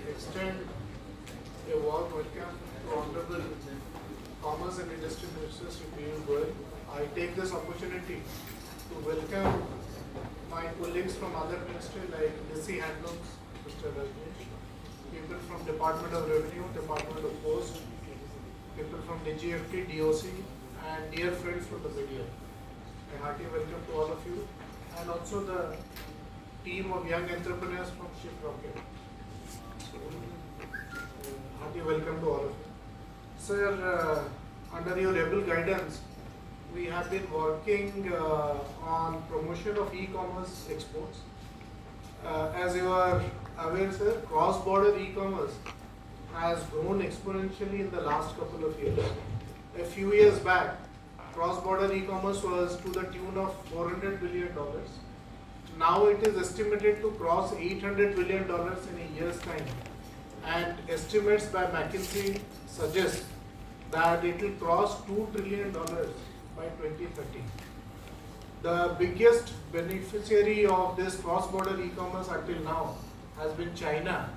Extend a warm welcome to Honorable Commerce and Industry Minister Sri Piyush Goyal. I take this opportunity to welcome my colleagues from other ministries like DC Handbooks, Mr. Rajneesh, people from Department of Revenue, Department of Post, people from DGFT, DOC, and dear friends from the media. A hearty welcome to all of you, and also the team of young entrepreneurs from Ship Rocket. Hearty welcome to all of you. Sir, under your able guidance, we have been working on promotion of e-commerce exports. As you are aware, sir, cross-border e-commerce has grown exponentially in the last couple of years. A few years back, cross-border e-commerce was to the tune of $400 billion. Now it is estimated to cross $800 billion in a year's time. And estimates by McKinsey suggest that it will cross $2 trillion by 2030. The biggest beneficiary of this cross-border e-commerce until now has been China,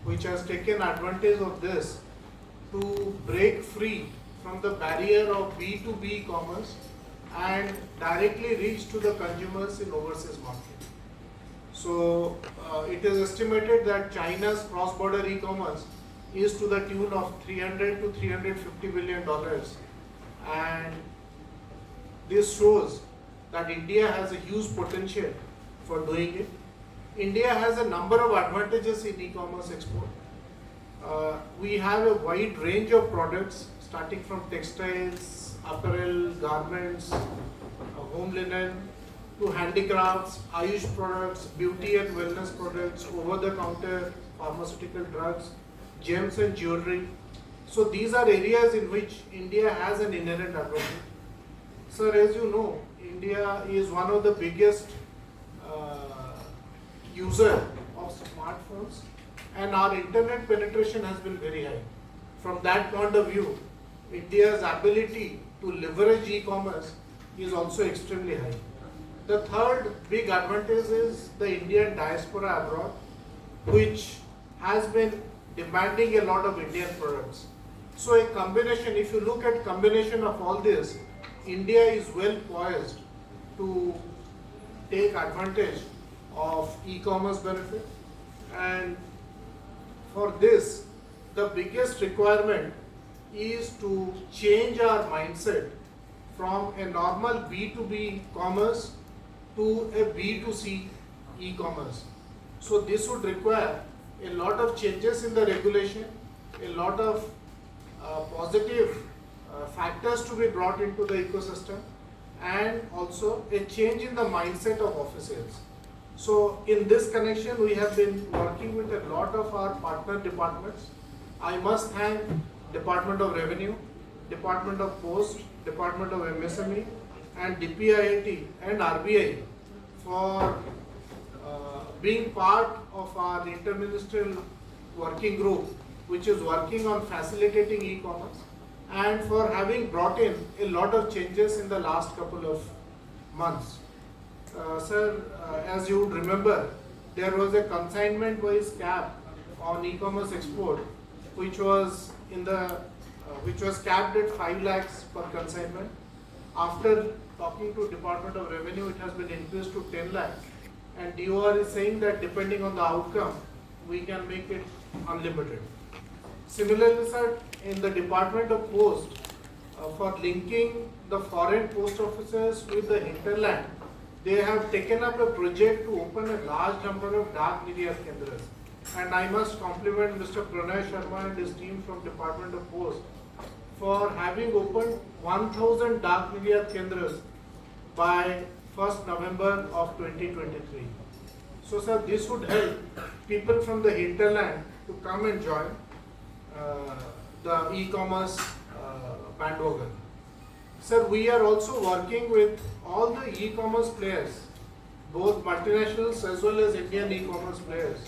which has taken advantage of this to break free from the barrier of B2B commerce and directly reach to the consumers in overseas market. So it is estimated that China's cross-border e-commerce is to the tune of $300 to $350 billion, and this shows that India has a huge potential for doing it. India has a number of advantages in e-commerce export. We have a wide range of products starting from textiles, apparel, garments, home linen, to handicrafts, Ayush products, beauty and wellness products, over-the-counter pharmaceutical drugs, gems and jewelry. So these are areas in which India has an inherent advantage. Sir, as you know, India is one of the biggest user of smartphones, and our internet penetration has been very high. From that point of view, India's ability to leverage e-commerce is also extremely high. The third big advantage is the Indian diaspora abroad, which has been demanding a lot of Indian products. So a combination, if you look at combination of all this, India is well poised to take advantage of e-commerce benefit. And for this, the biggest requirement is to change our mindset from a normal B2B commerce to a B2C e-commerce. So this would require a lot of changes in the regulation, a lot of positive factors to be brought into the ecosystem, and also a change in the mindset of officials. So in this connection, we have been working with a lot of our partner departments. I must thank Department of Revenue, Department of Post, Department of MSME, and DPIIT and RBI for being part of our interministerial working group, which is working on facilitating e-commerce, and for having brought in a lot of changes in the last couple of months. Sir, as you would remember, there was a consignment-wise cap on e-commerce export, which was capped at 5 lakhs per consignment. After talking to Department of Revenue, it has been increased to 10 lakhs, and DOR is saying that depending on the outcome, we can make it unlimited. Similarly, sir, in the Department of Post, for linking the foreign post offices with the hinterland, they have taken up a project to open a large number of Dak Niryat Kendras. And I must compliment Mr. Pranay Sharma and his team from Department of Post for having opened 1,000 Dak Niryat Kendras by 1st November of 2023. So, sir, this would help people from the hinterland to come and join. the e-commerce bandwagon. Sir, we are also working with all the e-commerce players, both multinationals as well as Indian e-commerce players,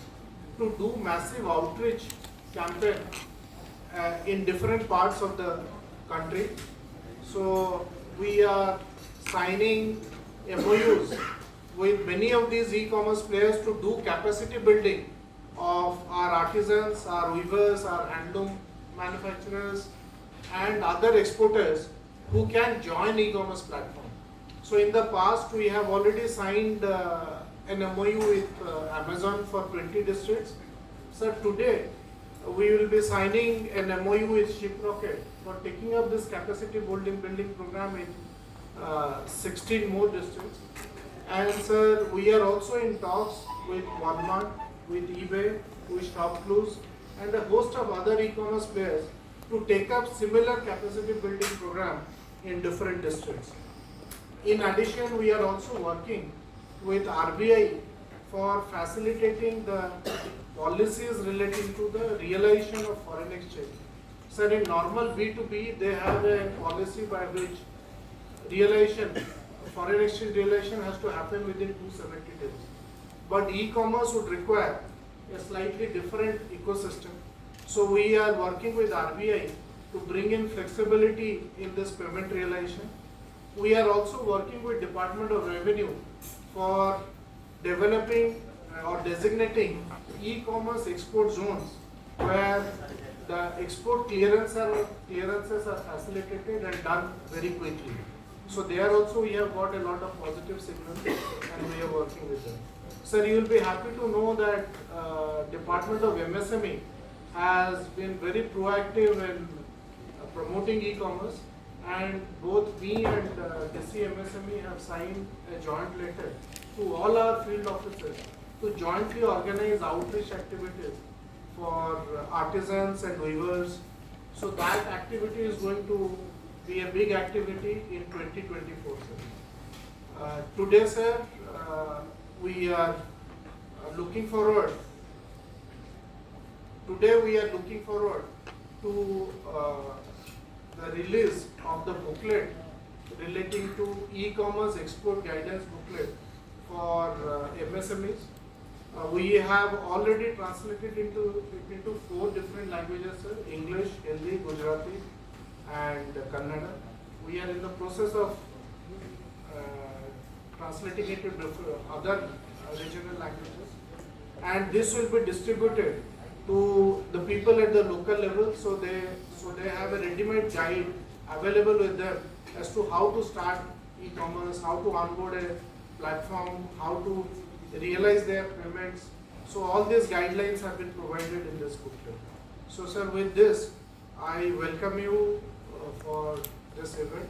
to do massive outreach campaign in different parts of the country. So we are signing MOUs with many of these e-commerce players to do capacity building of our artisans, our weavers, our handloom manufacturers and other exporters who can join e-commerce platform. So in the past we have already signed an MOU with Amazon for 20 districts. So today we will be signing an MOU with Shiprocket for taking up this capacity building program in 16 more districts. And sir, we are also in talks with Walmart, with eBay, with ShopClus and a host of other e-commerce players to take up similar capacity building program in different districts. In addition, we are also working with RBI for facilitating the policies relating to the realization of foreign exchange. Sir, in normal B2B, they have a policy by which realization, foreign exchange realization has to happen within 270 days. But e-commerce would require a slightly different ecosystem. So we are working with RBI to bring in flexibility in this payment realization. We are also working with Department of Revenue for developing or designating e-commerce export zones where the export clearances are facilitated and done very quickly. So there also we have got a lot of positive signals and we are working with them. Sir, you will be happy to know that Department of MSME has been very proactive in promoting e-commerce, and both me and DC MSME have signed a joint letter to all our field officers to jointly organize outreach activities for artisans and weavers. So that activity is going to be a big activity in 2024, sir. Today, sir, we are looking forward. Today we are looking forward to the release of the booklet relating to e-commerce export guidance booklet for MSMEs. We have already translated into 4 different languages, sir: English, Hindi, Gujarati, and Kannada. We are in the process of translating it into other regional languages, and this will be distributed to the people at the local level, so they have a ready-made guide available with them as to how to start e-commerce, how to onboard a platform, how to realize their payments. So all these guidelines have been provided in this booklet. So sir, with this, I welcome you for this event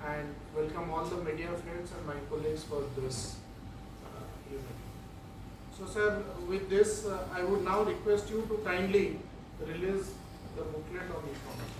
and welcome all the media friends and my colleagues for this event. So sir, with this, I would now request you to kindly release the booklet on e-commerce.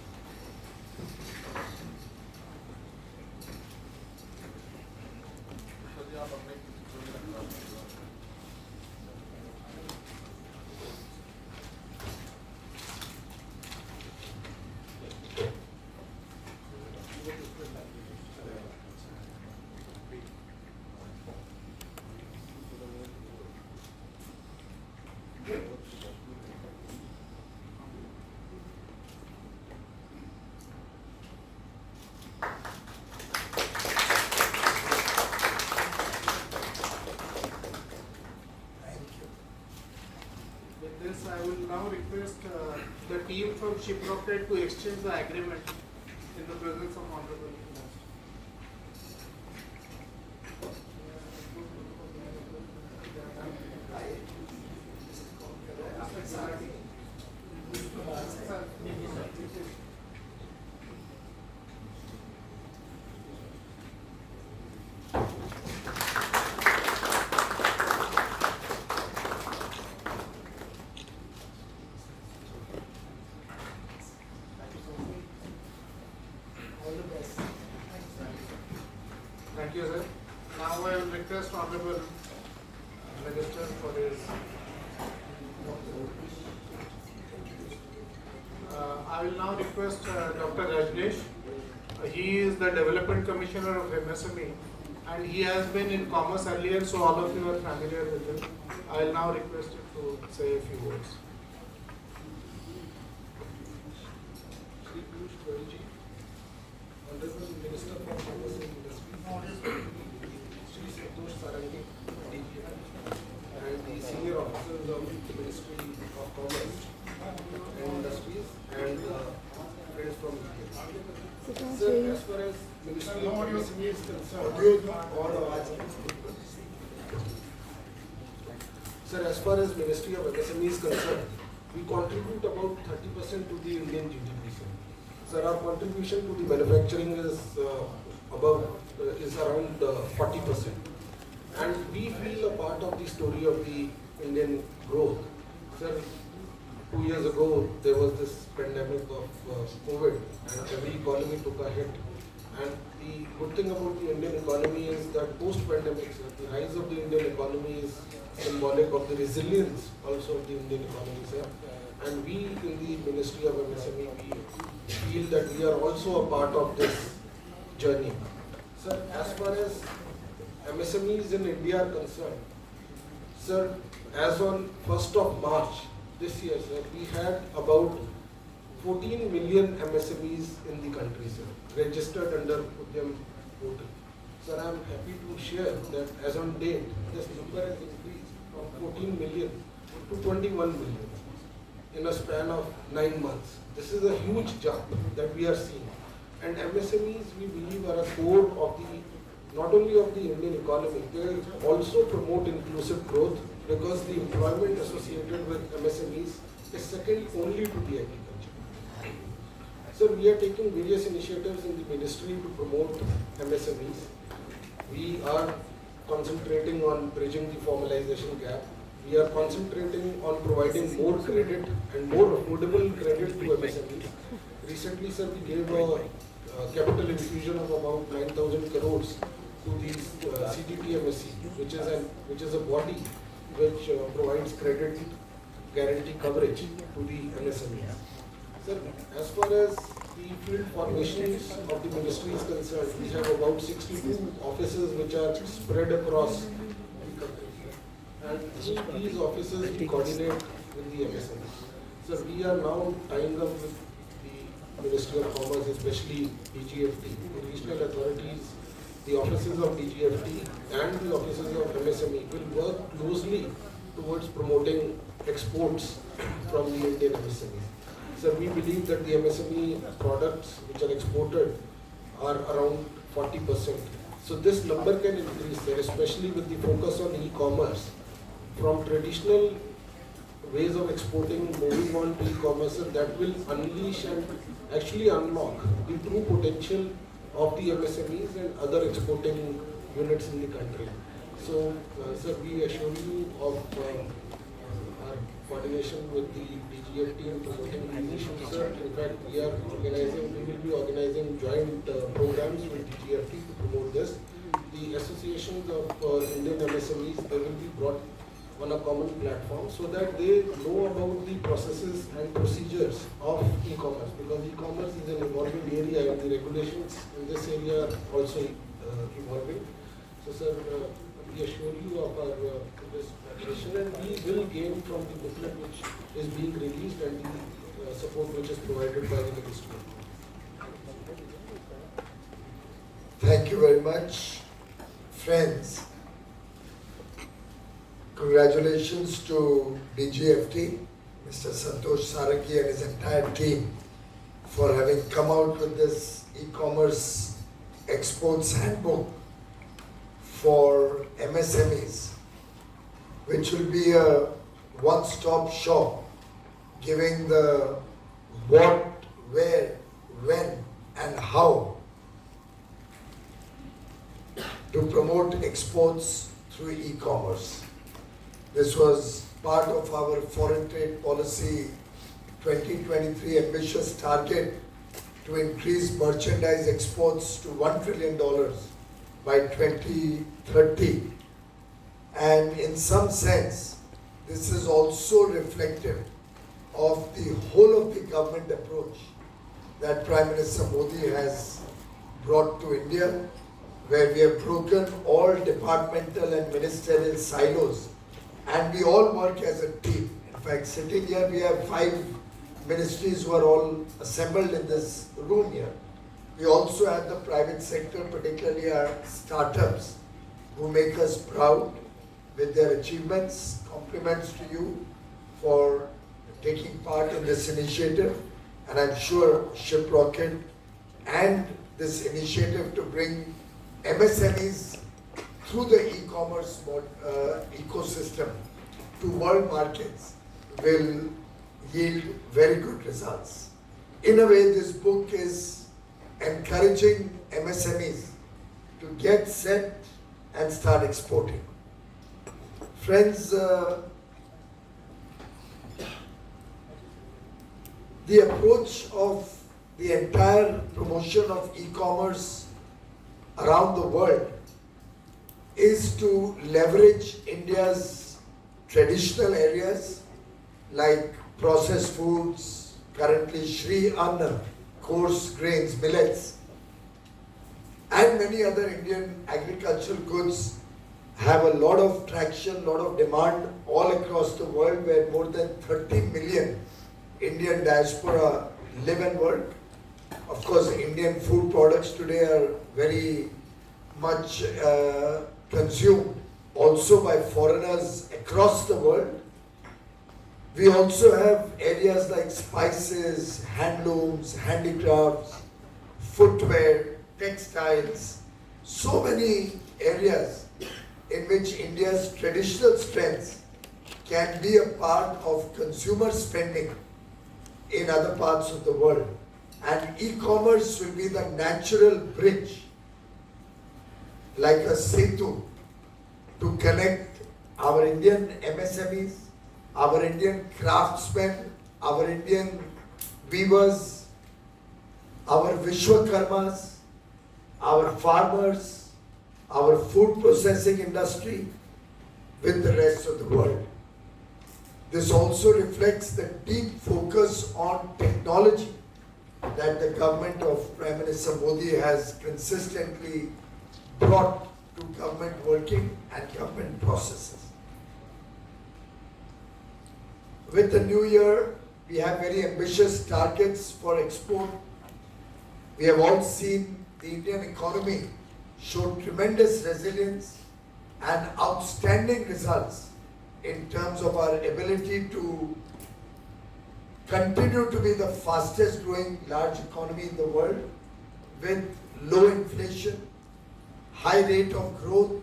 I will now request the team from Shiprocket to exchange the agreement in the presence of Honorable Minister. Thank you, sir. Now I will request Honorable Minister for his. I will now request Dr. Rajneesh. He is the Development Commissioner of MSME and he has been in commerce earlier, so all of you are familiar with him. I will now request him to say a few words. Honorable Minister for Commerce and Industry, Shri Santosh Sarangi, DG, and the senior officers of the Ministry of Commerce and Industries, and friends from India. Sir, as far as Ministry of MSME is concerned, Sir, as far as Ministry of MSME is concerned, we contribute about 30% to the Indian GDP. Sir, our contribution to the manufacturing is around 40%, and we feel a part of the story of the Indian growth. Sir, 2 years ago there was this pandemic of COVID, and every economy took a hit. And the good thing about the Indian economy is that post-pandemic, the rise of the Indian economy is symbolic of the resilience also of the Indian economy, sir. And we in the Ministry of MSME, we feel that we are also a part of this journey. Sir, as far as MSMEs in India are concerned, sir, as on 1st of March this year, sir, we had about 14 million MSMEs in the country, sir, registered under Udyam portal. Sir, I am happy to share that as on date, this number has increased from 14 million to 21 million in a span of 9 months. This is a huge jump that we are seeing. And MSMEs, we believe, are a core of the, not only of the Indian economy, they also promote inclusive growth because the employment associated with MSMEs is second only to the agriculture. So we are taking various initiatives in the ministry to promote MSMEs. We are concentrating on bridging the formalization gap. We are concentrating on providing more credit and more affordable credit to MSMEs. Recently, sir, we gave a capital infusion of about 9,000 crores to the CTTMSE, which is a body which provides credit guarantee coverage to the MSMEs. Sir, as far as the field formations of the ministry is concerned, we have about 62 offices which are spread across the country. And through these offices we coordinate with the MSMEs. So we are now tying up with the Ministry of Commerce, especially DGFT, the regional authorities, the offices of DGFT and the offices of MSME will work closely towards promoting exports from the Indian MSME. So we believe that the MSME products which are exported are around 40%. So this number can increase there, especially with the focus on e-commerce. From traditional ways of exporting, moving on to e-commerce, that will unleash and actually unlock the true potential of the MSMEs and other exporting units in the country. So, sir, we assure you of our coordination with the DGFT in promoting these issues, sir. In fact, we will be organizing joint programs with DGFT to promote this. The associations of Indian MSMEs, they will be brought on a common platform so that they know about the processes and procedures of e-commerce, because e-commerce is an evolving area and the regulations in this area are also evolving. So, sir, we assure you of our this collaboration, and we will gain from the booklet which is being released and the support which is provided by the ministry. Thank you very much, friends. Congratulations to DGFT, Mr. Santosh Sarangi and his entire team for having come out with this e-commerce exports handbook for MSMEs, which will be a one-stop shop giving the what, where, when and how to promote exports through e-commerce. This was part of our foreign trade policy 2023 ambitious target to increase merchandise exports to $1 trillion by 2030. And in some sense, this is also reflective of the whole of the government approach that Prime Minister Modi has brought to India, where we have broken all departmental and ministerial silos and we all work as a team. In fact, sitting here, we have 5 ministries who are all assembled in this room here. We also have the private sector, particularly our startups, who make us proud with their achievements. Compliments to you for taking part in this initiative, and I'm sure Shiprocket and this initiative to bring MSMEs through the e-commerce ecosystem to world markets will yield very good results. In a way, this book is encouraging MSMEs to get set and start exporting. Friends, the approach of the entire promotion of e-commerce around the world is to leverage India's traditional areas like processed foods, currently Shri Anna, coarse grains, millets, and many other Indian agricultural goods have a lot of traction, a lot of demand all across the world, where more than 30 million Indian diaspora live and work. Of course, Indian food products today are very much consumed also by foreigners across the world. We also have areas like spices, handlooms, handicrafts, footwear, textiles, so many areas in which India's traditional strengths can be a part of consumer spending in other parts of the world. And e-commerce will be the natural bridge, like a setu, to connect our Indian MSMEs, our Indian craftsmen, our Indian weavers, our Vishwakarmas, our farmers, our food processing industry with the rest of the world. This also reflects the deep focus on technology that the government of Prime Minister Modi has consistently brought to government working and government processes. With the new year, we have very ambitious targets for export. We have all seen the Indian economy show tremendous resilience and outstanding results in terms of our ability to continue to be the fastest growing large economy in the world with low inflation, high rate of growth,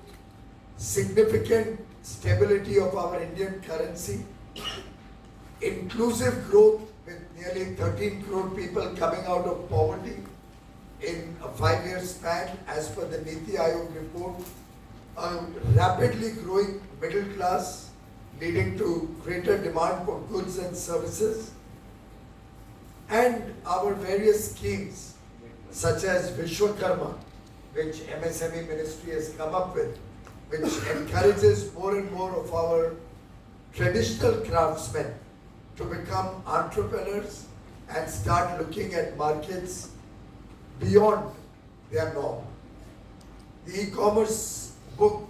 significant stability of our Indian currency, inclusive growth with nearly 13 crore people coming out of poverty in a 5-year span as per the Niti Aayog report, a rapidly growing middle class leading to greater demand for goods and services, and our various schemes such as Vishwakarma, which MSME Ministry has come up with, which encourages more and more of our traditional craftsmen to become entrepreneurs and start looking at markets beyond their norm. The e-commerce book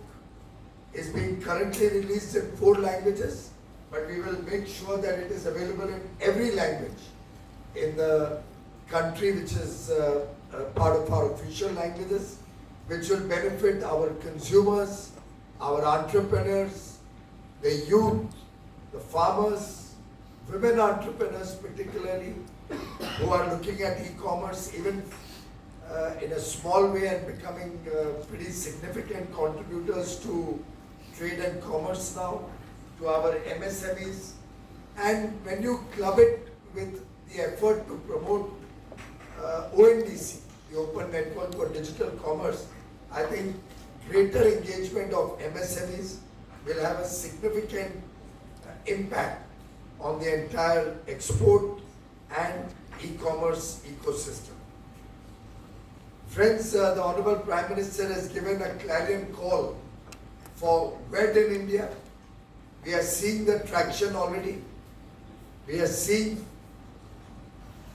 is being currently released in 4 languages, but we will make sure that it is available in every language in the country, which is part of our official languages, which will benefit our consumers, our entrepreneurs, the youth, the farmers, women entrepreneurs particularly, who are looking at e-commerce even in a small way and becoming pretty significant contributors to trade and commerce now, to our MSMEs. And when you club it with the effort to promote ONDC, the Open Network for Digital Commerce, I think greater engagement of MSMEs will have a significant impact on the entire export and e-commerce ecosystem. Friends, the Honorable Prime Minister has given a clarion call for Wed in India. We are seeing the traction already. we are seeing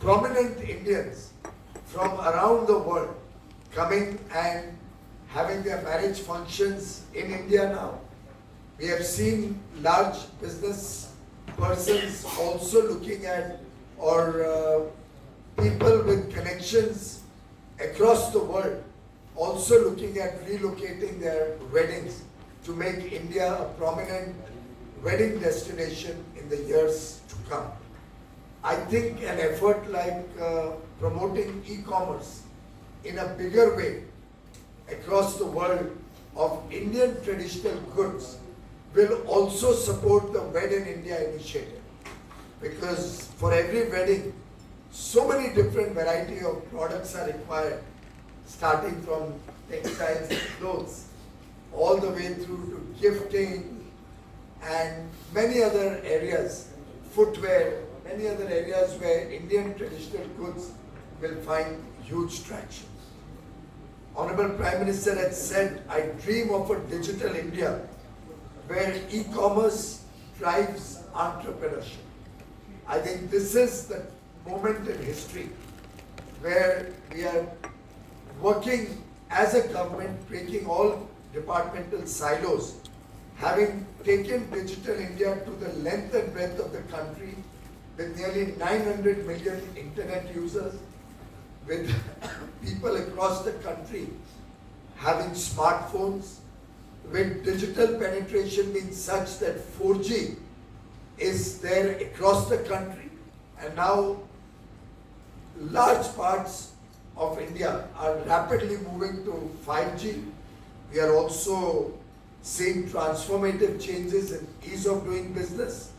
prominent Indians from around the world coming and having their marriage functions in India now. We have seen large business persons also looking at, or people with connections across the world also looking at relocating their weddings to make India a prominent wedding destination in the years to come. I think an effort like promoting e-commerce in a bigger way across the world of Indian traditional goods will also support the Wed in India initiative, because for every wedding so many different variety of products are required, starting from textiles and clothes all the way through to gifting and many other areas, footwear, many other areas where Indian traditional goods will find huge traction. Honorable Prime Minister had said, I dream of a digital India where e-commerce drives entrepreneurship. I think this is the moment in history where we are working as a government, breaking all departmental silos, having taken Digital India to the length and breadth of the country with nearly 900 million internet users, with people across the country having smartphones, with digital penetration being such that 4G is there across the country, and now large parts of India are rapidly moving to 5G. We are also seeing transformative changes in ease of doing business,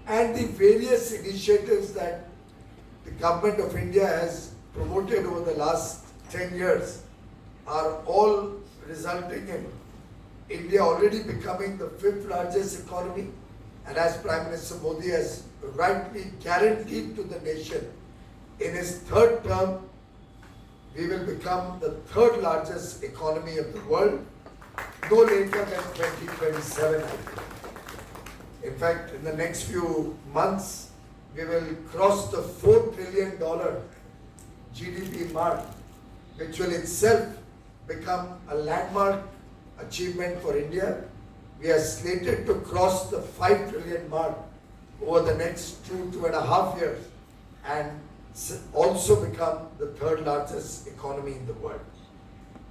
and the various initiatives that the government of India has promoted over the last 10 years are all resulting in India already becoming the 5th largest economy, and as Prime Minister Modi has rightly guaranteed to the nation, in his 3rd term, we will become the 3rd largest economy of the world, no later than 2027, I think. In fact, in the next few months, we will cross the $4 trillion GDP mark, which will itself become a landmark achievement for India. We are slated to cross the 5 trillion mark over the next 2.5 years, and also become the 3rd largest economy in the world.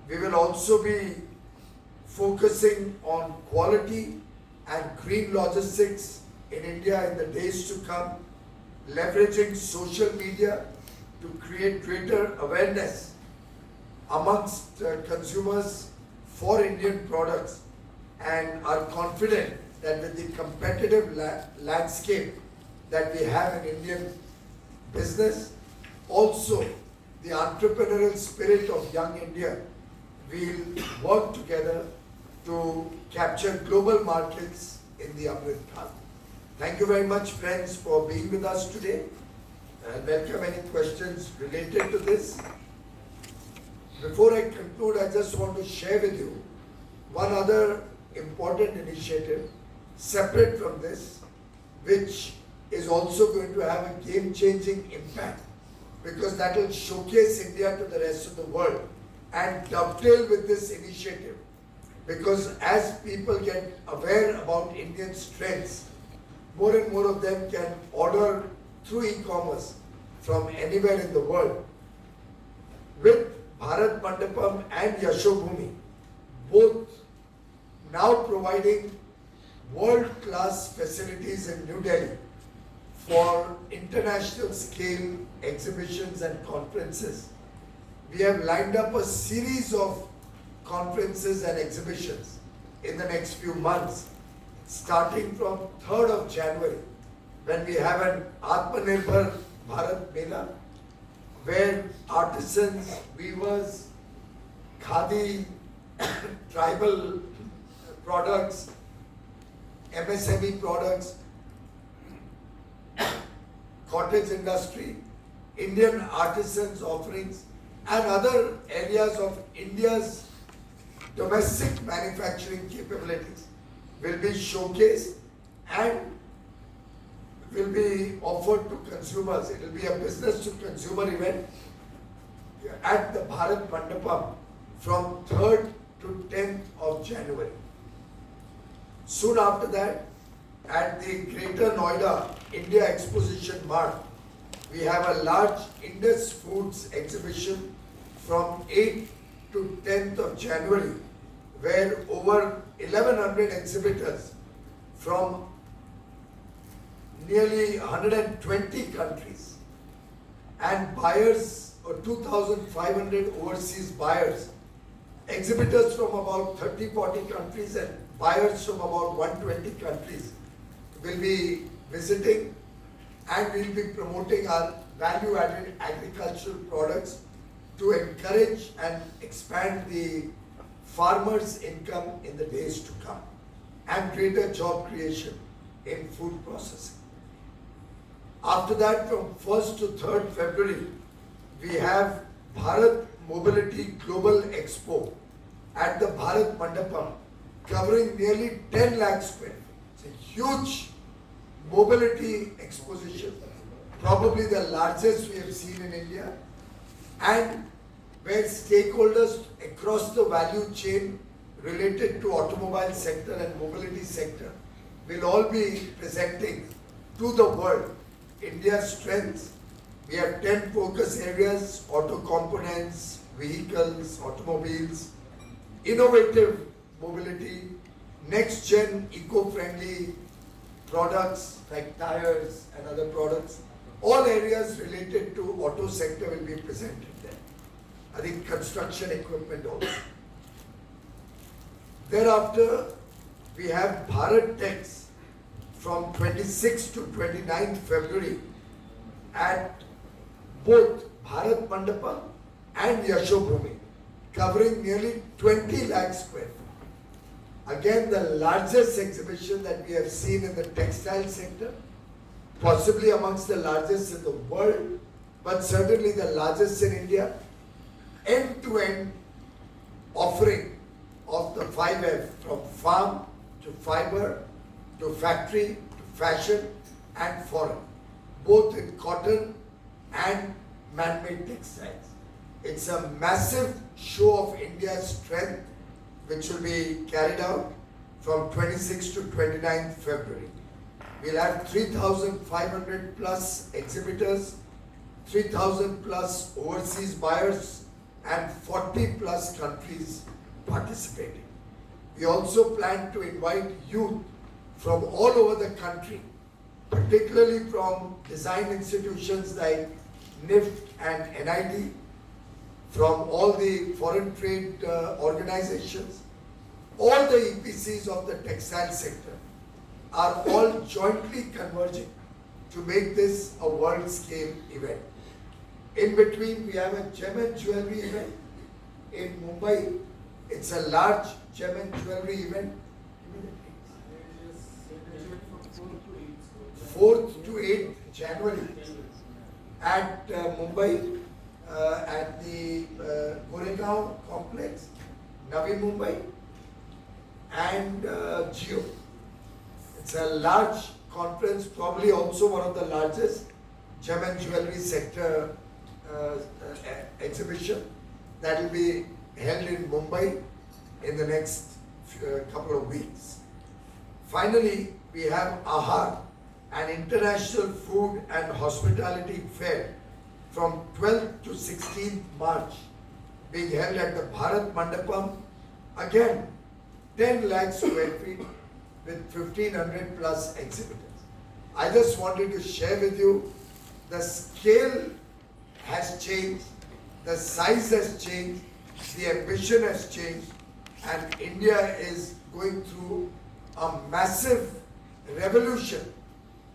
We will also be focusing on quality and green logistics in India in the days to come, leveraging social media to create greater awareness amongst consumers for Indian products, and are confident that with the competitive landscape that we have in Indian business, also the entrepreneurial spirit of young India, will work together to capture global markets in the Amrit Kaal. Thank you very much, friends, for being with us today. I welcome any questions related to this. Before I conclude, I just want to share with you one other important initiative separate from this, which is also going to have a game-changing impact, because that will showcase India to the rest of the world and dovetail with this initiative. Because as people get aware about Indian strengths, more and more of them can order through e-commerce from anywhere in the world. With Bharat Mandapam and Yashobhumi both now providing world-class facilities in New Delhi for international scale exhibitions and conferences, we have lined up a series of conferences and exhibitions in the next few months, starting from 3rd of January, when we have an Atmanirbhar Bharat Mela, where artisans, weavers, khadi, tribal products, MSME products, cottage industry, Indian artisans offerings, and other areas of India's domestic manufacturing capabilities will be showcased, and will be offered to consumers. It will be a business to consumer event at the Bharat Mandapam from 3rd to 10th of January. Soon after that, at the Greater Noida India Exposition Mart, we have a large Indus Foods exhibition from 8th to 10th of January, where over 1100 exhibitors from nearly 120 countries and buyers, or 2,500 overseas buyers, exhibitors from about 30-40 countries and buyers from about 120 countries will be visiting, and we'll be promoting our value-added agricultural products to encourage and expand the farmers' income in the days to come and greater job creation in food processing. After that, from 1st to 3rd February, we have Bharat Mobility Global Expo at the Bharat Mandapam, covering nearly 10 lakh square feet. It's a huge mobility exposition, probably the largest we have seen in India, and where stakeholders across the value chain related to automobile sector and mobility sector will all be presenting to the world India's strengths. We have 10 focus areas: auto components, vehicles, automobiles, innovative mobility, next-gen eco-friendly products like tires and other products. All areas related to auto sector will be presented there. I think construction equipment also. Thereafter, we have Bharat Techs from 26th to 29th February at both Bharat Mandapam and Yashobhumi, covering nearly 20 lakh square feet. Again, the largest exhibition that we have seen in the textile sector, possibly amongst the largest in the world, but certainly the largest in India. End-to-end offering of the 5F, from farm to fiber to factory to fashion and foreign, both in cotton and man-made textiles. It's a massive show of India's strength, which will be carried out from 26th to 29th February. We'll have 3,500 plus exhibitors, 3,000 plus overseas buyers, and 40 plus countries participating. We also plan to invite youth from all over the country, particularly from design institutions like NIFT and NID, from all the foreign trade organizations. All the EPCs of the textile sector are all jointly converging to make this a world scale event. In between, we have a gem and jewelry event in Mumbai. It's a large gem and jewelry event. 4th to 8th January at Mumbai, at the Goregaon complex, Navi Mumbai, and Jio. It's a large conference, probably also one of the largest gem and jewelry sector exhibition that will be held in Mumbai in the next couple of weeks. Finally, we have AHAR, an international food and hospitality fair from 12th to 16th March, being held at the Bharat Mandapam. Again, 10 lakh square feet with 1,500 plus exhibitors. I just wanted to share with you, the scale has changed, the size has changed, the ambition has changed, and India is going through a massive revolution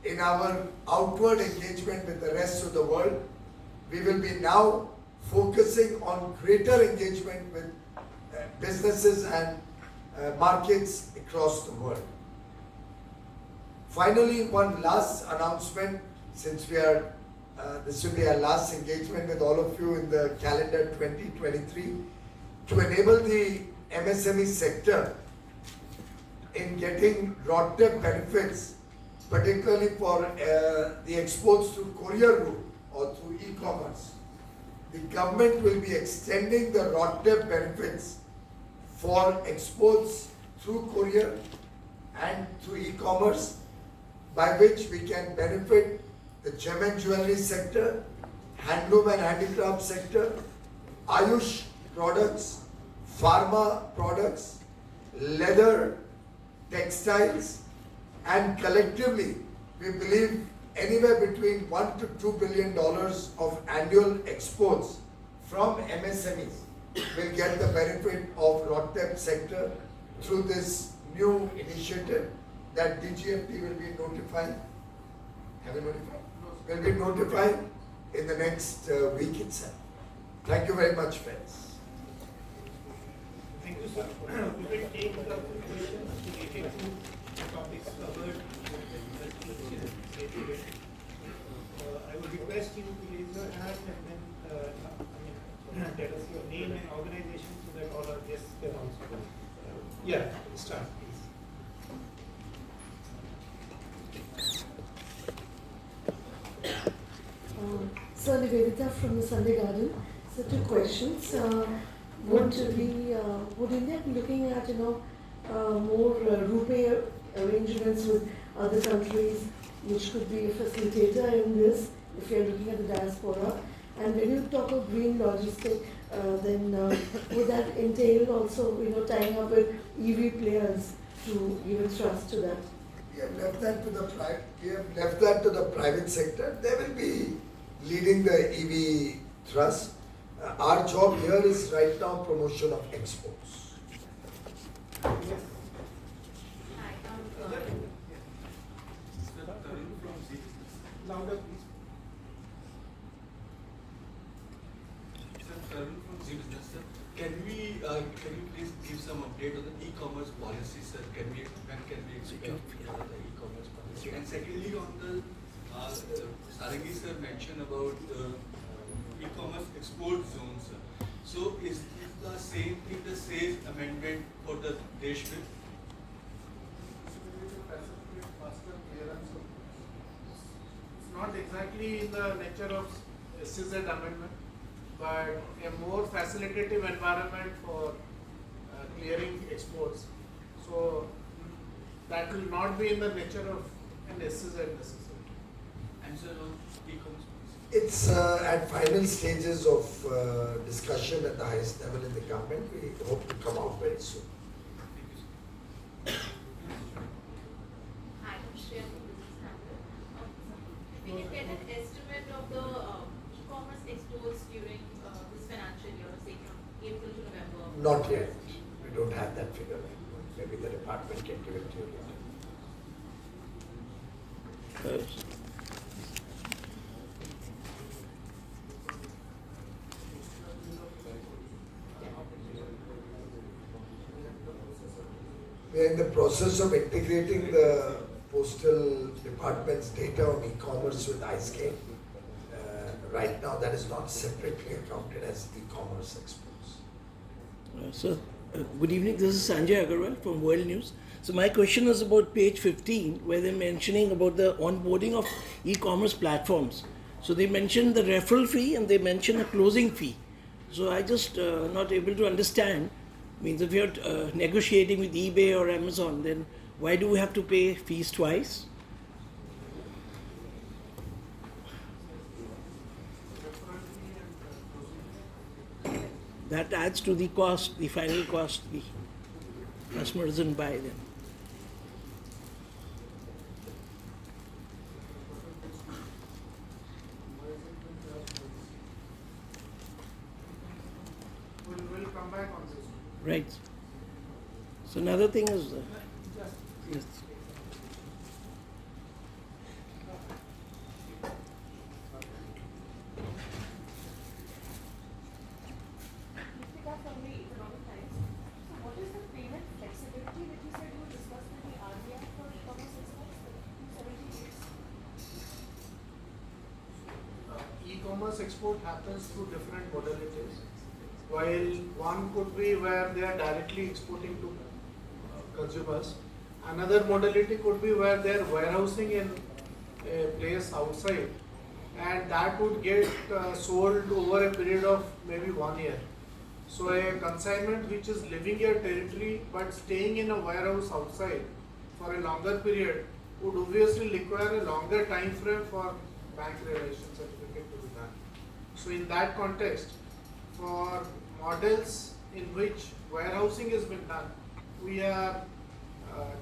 in our outward engagement with the rest of the world. We will be now focusing on greater engagement with businesses and markets across the world. Finally, one last announcement, since we are, this will be our last engagement with all of you in the calendar 2023, to enable the MSME sector in getting RoDTEP benefits particularly for the exports through courier route or through e-commerce. The government will be extending the RODTEP benefits for exports through courier and through e-commerce, by which we can benefit the gem and jewelry sector, handloom and handicraft sector, Ayush products, pharma products, leather, textiles, and collectively we believe anywhere between $1 to $2 billion of annual exports from MSMEs will get the benefit of RODTEP sector through this new initiative that DGFT will be notifying. Have you notified? Will be notifying in the next week itself. Thank you very much, friends. Thank you, sir. We will take the questions related to the topics covered in the speech. I would request you to raise your hand and then tell us your name and organization so that all our guests can also. Yeah, start please. So Nivedita from the Sunday Garden. So two questions. Would India be looking at more RuPay arrangements with other countries, which could be a facilitator in this if you're looking at the diaspora? And when you talk of green logistics, then would that entail also tying up with EV players to give a thrust to that? We have left that to the private sector. They will be leading the EV thrust. Our job here is right now promotion of exports. Yes. Louder, please. Tarun from Zebra, sir. Can you please give some update on the e-commerce policy, sir? When can we expect the e-commerce policy? And secondly, on the Sarangi sir mentioned about e-commerce export zones, sir. So is the same thing the same amendment for the Desh bill? It's not exactly in the nature of SEZ amendment, but a more facilitative environment for clearing exports. So that will not be in the nature of an SEZ necessarily. And sir, on e-commerce policy? It's at final stages of discussion at the highest level in the government. We hope to come out very soon. Hi, I'm Shreya from Business Handbook. If we can get an estimate of the e-commerce exports during this financial year, say from April to November. Not yet. We don't have that figure. Maybe the department can give it to you later. We are in the process of integrating the postal department's data on e-commerce with iScale. Right now, that is not separately accounted as e-commerce exports. Sir, good evening. This is Sanjay Agarwal from World News. So my question is about page 15, where they're mentioning about the onboarding of e-commerce platforms. So they mention the referral fee and they mention a closing fee. So I just not able to understand. Means if you're negotiating with eBay or Amazon, then why do we have to pay fees twice? That adds to the cost, the final cost. The customer doesn't buy them. We'll come back on this. Right. So another thing is, yes. Deepika from the Economic Times. So what is the payment flexibility that you said you would discuss with the RBI for e-commerce exports, the 278? E-commerce export happens through different modalities. While one could be where they are directly exporting to consumers, Another modality could be where they're warehousing in a place outside, and that would get sold over a period of maybe 1 year. So a consignment which is leaving your territory but staying in a warehouse outside for a longer period would obviously require a longer time frame for bank realization certificate to be done. So in that context, for models in which warehousing has been done, we are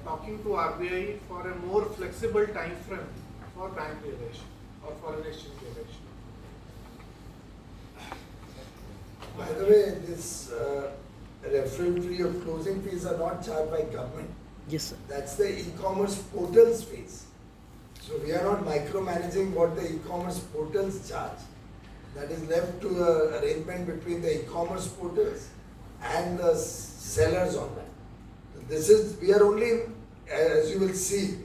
talking to RBI for a more flexible time frame for bank realization or foreign exchange realization. By the way, this referral fee or closing fees are not charged by government. Yes, sir. That's the e-commerce portals fees. So we are not micromanaging what the e-commerce portals charge. That is left to the arrangement between the e-commerce portals and the sellers on that. This is, we are only, as you will see,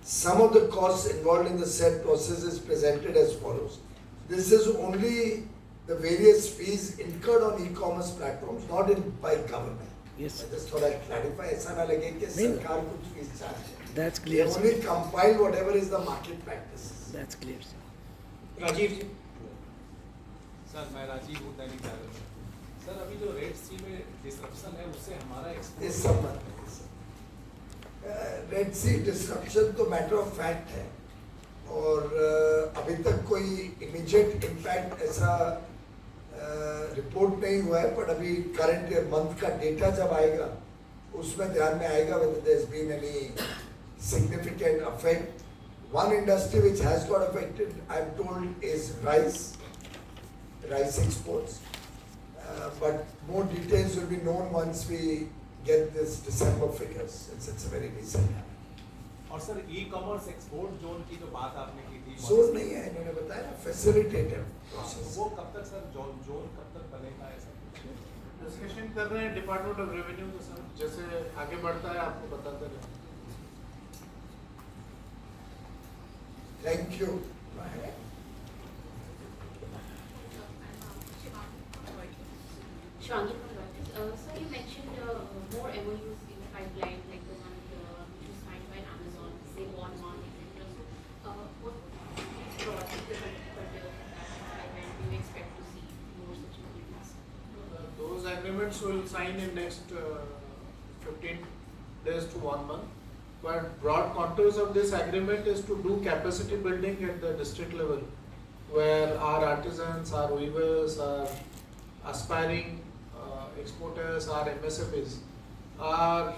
some of the costs involved in the said process is presented as follows. This is only the various fees incurred on e-commerce platforms, not in by government. Yes. I just thought I'd clarify. ऐसा ना लगे कि सरकार कुछ fees charge है. That's They clear, sir. only compile whatever is the market practices. That's clear, sir. Rajiv ji. Sir मैं राजीव हूँ दैनिक जागरण में। सर अभी जो रेड सी में डिसरप्शन है उससे हमारा इस संबंध में रेड सी डिसरप्शन तो मैटर ऑफ फैक्ट है और अभी तक कोई इमीडिएट इम्पैक्ट ऐसा रिपोर्ट नहीं हुआ है, पर अभी करंट मंथ का डेटा जब आएगा उसमें ध्यान में आएगा whether there's been any significant effect. One industry which has got affected, I'm told, is rice exports. But more details will be known once we get this December figures, since it's a very recent. और sir e commerce export zone की जो बात आपने की थी zone नहीं है, इन्होंने बताया ना, फैसिलिटेटिव प्रोसेस. वो कब तक सर जोन कब तक बनेगा ऐसा कुछ? डिस्कशन कर रहे हैं डिपार्टमेंट ऑफ रेवेन्यू के साथ, जैसे आगे बढ़ता है आपको बताते रहें. Thank you. Shwangi from Reuters. So you mentioned more MOUs in the pipeline, like the one which was signed by Amazon, say Walmart, etc. So what broadly the criteria for that, and when do you expect to see more such agreements? Those agreements will sign in next 15 days to 1 month. But broad contours of this agreement is to do capacity building at the district level, where our artisans, our weavers, our aspiring exporters, our MSMEs are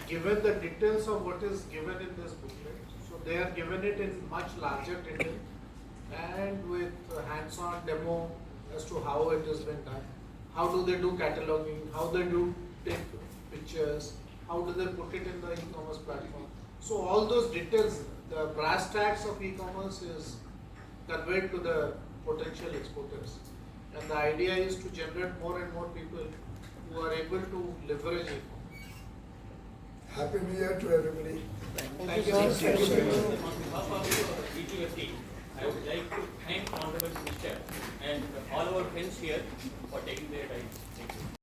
given the details of what is given in this booklet. So they are given it in much larger detail and with hands-on demo as to how it has been done. How do they do cataloging? How they do take pictures? How do they put it in the e-commerce platform? So all those details, the brass tacks of e-commerce is conveyed to the potential exporters. And the idea is to generate more and more people who are able to leverage e-commerce. Happy New Year to everybody. Thank you. On behalf of ETFT, I would like to thank Honorable Minister and all our friends here for taking their time. Thank you.